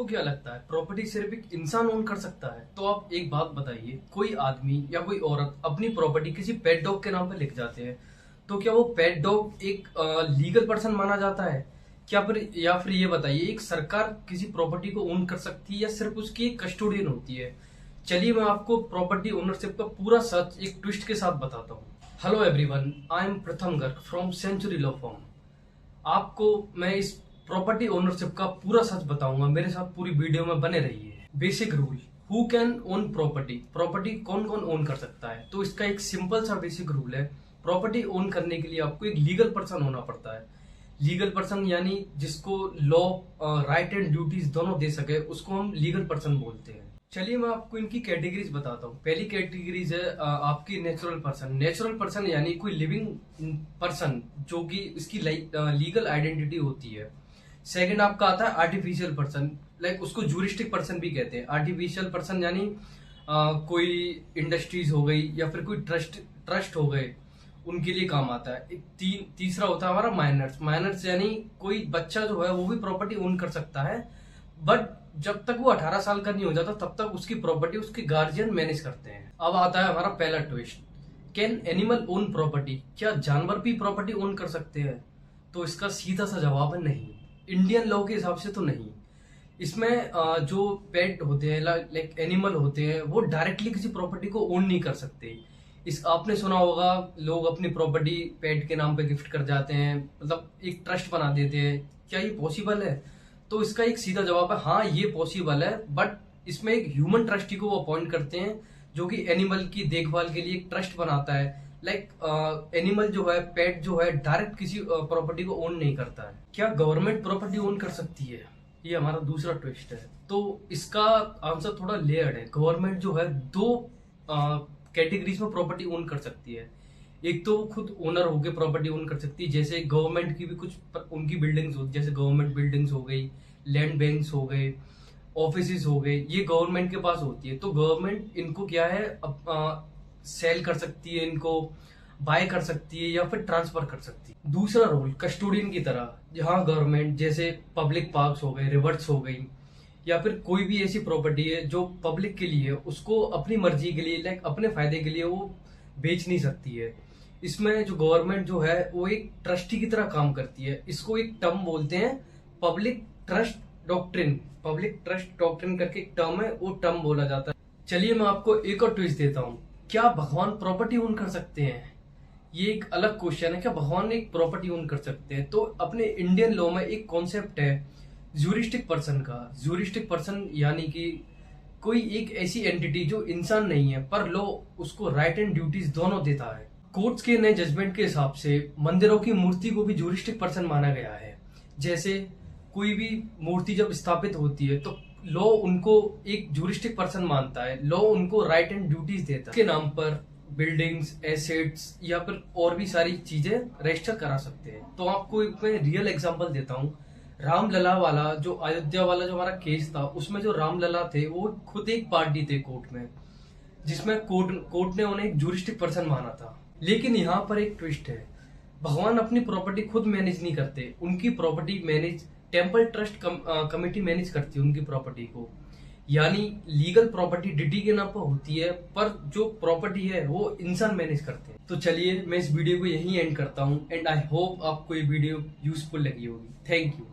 क्या लगता है प्रॉपर्टी सिर्फ एक इंसान ओन कर सकता है? तो आप एक बात बताइए, कोई आदमी या कोई औरत अपनी प्रॉपर्टी किसी पेट डॉग के नाम पे लिख जाते हैं, तो क्या वो पेट डॉग एक लीगल पर्सन माना जाता है? क्या फिर या फिर ये बताइए, एक सरकार किसी प्रॉपर्टी को ओन कर सकती है या सिर्फ उसकी एक कस्टोडियन होती है? चलिए मैं आपको प्रॉपर्टी ओनरशिप का पूरा सच एक ट्विस्ट के साथ बताता हूँ। Hello everyone, I am Pratham Garg from Century Law Firm. आपको मैं इस प्रॉपर्टी ओनरशिप का पूरा सच बताऊंगा, मेरे साथ पूरी वीडियो में बने रहिए। Basic rule, who can own property, property कौन कौन ओन कर सकता है? तो इसका एक सिंपल सा बेसिक रूल है, प्रॉपर्टी ओन करने के लिए आपको एक लीगल पर्सन होना पड़ता है। लीगल पर्सन यानी जिसको लॉ राइट एंड ड्यूटीज दोनों दे सके, उसको हम लीगल पर्सन बोलते हैं। चलिए मैं आपको इनकी कैटेगरीज बताता हूँ। पहली कैटेगरीज है आपकी नेचुरल पर्सन। नेचुरल पर्सन यानी कोई लिविंग पर्सन जो कि इसकी लीगल आइडेंटिटी होती है। सेकंड आपका आता है आर्टिफिशियल पर्सन, लाइक उसको जूरिस्टिक पर्सन भी कहते हैं। आर्टिफिशियल पर्सन यानी कोई इंडस्ट्रीज हो गई या फिर कोई ट्रस्ट हो गए, उनके लिए काम आता है। एक तीसरा होता है हमारा माइनर्स। माइनर्स यानी कोई बच्चा जो है वो भी प्रॉपर्टी ओन कर सकता है, बट जब तक वो 18 साल का नहीं हो जाता तब तक उसकी प्रॉपर्टी उसके गार्जियन मैनेज करते हैं। अब आता है हमारा पहला twist, can animal own property, क्या जानवर भी प्रॉपर्टी ओन कर सकते हैं? तो इसका सीधा सा जवाब है नहीं। इंडियन लॉ के हिसाब से तो नहीं। इसमें जो पेट होते हैं, लाइक एनिमल होते हैं, वो डायरेक्टली किसी प्रॉपर्टी को ओन नहीं कर सकते। इस आपने सुना होगा, लोग अपनी प्रॉपर्टी पेट के नाम पे गिफ्ट कर जाते हैं, मतलब एक ट्रस्ट बना देते हैं। क्या ये पॉसिबल है? तो इसका एक सीधा जवाब है हाँ, ये पॉसिबल है, बट इसमें एक ह्यूमन ट्रस्टी को वो अपॉइंट करते हैं जो कि एनिमल की देखभाल के लिए एक ट्रस्ट बनाता है। लाइक एनिमल जो है, पेट जो है, डायरेक्ट किसी प्रॉपर्टी को ओन नहीं करता है। क्या गवर्नमेंट प्रॉपर्टी ओन कर सकती है? ये हमारा दूसरा ट्विस्ट है। तो इसका आंसर थोड़ा लेयर्ड है। गवर्नमेंट जो है दो कैटेगरीज में प्रॉपर्टी ओन कर सकती है। एक तो खुद ओनर होकर प्रॉपर्टी ओन कर सकती है, जैसे गवर्नमेंट की भी कुछ उनकी बिल्डिंग्स होती, जैसे गवर्नमेंट बिल्डिंग्स हो गई, लैंड बैंक्स हो गए, ऑफिसेज हो गए, ये गवर्नमेंट के पास होती है। तो गवर्नमेंट इनको क्या है, सेल कर सकती है, इनको बाय कर सकती है या फिर ट्रांसफर कर सकती है। दूसरा रोल कस्टोडियन की तरह, जहां गवर्नमेंट जैसे पब्लिक पार्क्स हो गए, रिवर्स हो गई, या फिर कोई भी ऐसी प्रॉपर्टी है जो पब्लिक के लिए, उसको अपनी मर्जी के लिए, लाइक अपने फायदे के लिए वो बेच नहीं सकती है। इसमें जो गवर्नमेंट जो है वो एक ट्रस्टी की तरह काम करती है। इसको एक टर्म बोलते हैं public trust doctrine. Public trust doctrine करके एक टर्म है, वो टर्म बोला जाता है। चलिए मैं आपको एक और ट्विस्ट देता हूँ, क्या भगवान प्रॉपर्टी ओन कर सकते हैं? ये एक अलग क्वेश्चन है, क्या भगवान एक प्रॉपर्टी ओन कर सकते हैं? तो अपने इंडियन लॉ में एक कॉन्सेप्ट है जूरिस्टिक पर्सन का। जूरिस्टिक पर्सन यानी कि कोई एक ऐसी एंटिटी जो इंसान नहीं है, पर लॉ उसको राइट एंड ड्यूटीज दोनों देता है। कोर्ट्स के नए जजमेंट के हिसाब से मंदिरों की मूर्ति को भी जूरिस्टिक पर्सन माना गया है। जैसे कोई भी मूर्ति जब स्थापित होती है तो लॉ उनको एक जूरिस्टिक पर्सन मानता है, लॉ उनको राइट एंड ड्यूटीज देता है। के नाम पर बिल्डिंग्स, एसेट्स या फिर और भी सारी चीजें रजिस्टर करा सकते हैं। तो आपको एक मैं रियल एग्जांपल देता हूँ। रामलला वाला जो अयोध्या वाला जो हमारा केस था, उसमें जो रामलला थे वो खुद एक पार्टी थे कोर्ट में, जिसमें कोर्ट ने उन्हें एक जूरिस्टिक पर्सन माना था। लेकिन यहाँ पर एक ट्विस्ट है, भगवान अपनी प्रॉपर्टी खुद मैनेज नहीं करते, उनकी property manage temple trust committee manage करती है उनकी प्रॉपर्टी को। यानी लीगल प्रॉपर्टी डिटी के नाम पर होती है, पर जो प्रॉपर्टी है वो इंसान मैनेज करते हैं। तो चलिए मैं इस वीडियो को यहीं एंड करता हूँ, एंड आई होप आपको ये वीडियो यूजफुल लगी होगी। Thank you.